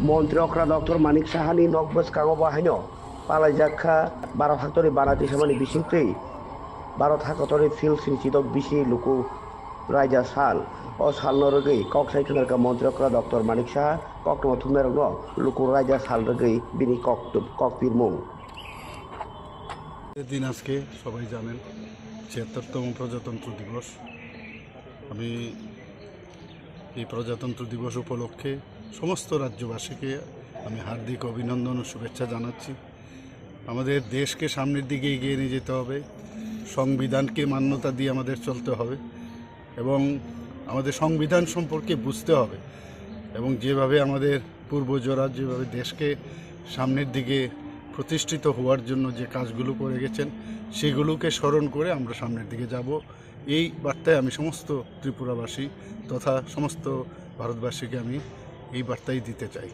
মন্ত্রী অক্রা ডক্টর মানিক সাহানি নকবস কাঙ বাহাইনো পালাইজাखा भारत हादरनि बानाति सामानि बिसिंत्रि भारत हादरनि फिल सिंचिदक बिसि लुकु रायजा साल o salno rogei kok sai khonarka মন্ত্রী অক্রা ডক্টর মানিক সাহা ককটম থুমনারনো লুকু রায়জা সাল রগei বিনি কক পিরমুং দিন আজকে সবাই জানেন ৭৬তম প্রজাতন্ত্র দিবস। আমি এই প্রজাতন্ত্র দিবস উপলক্ষে সমস্ত রাজ্যবাসীকে আমি হার্দিক অভিনন্দন ও শুভেচ্ছা জানাচ্ছি। আমাদের দেশকে সামনের দিকে এগিয়ে নিয়ে যেতে হবে, সংবিধানকে মান্যতা দিয়ে আমাদের চলতে হবে এবং আমাদের সংবিধান সম্পর্কে বুঝতে হবে এবং যেভাবে আমাদের পূর্বজরা যেভাবে দেশকে সামনের দিকে প্রতিষ্ঠিত হওয়ার জন্য যে কাজগুলো করে গেছেন সেগুলোকে স্মরণ করে আমরা সামনের দিকে যাব। এই বার্তায় আমি সমস্ত ত্রিপুরাবাসী তথা সমস্ত ভারতবাসীকে আমি এই বার্তাই দিতে চাই।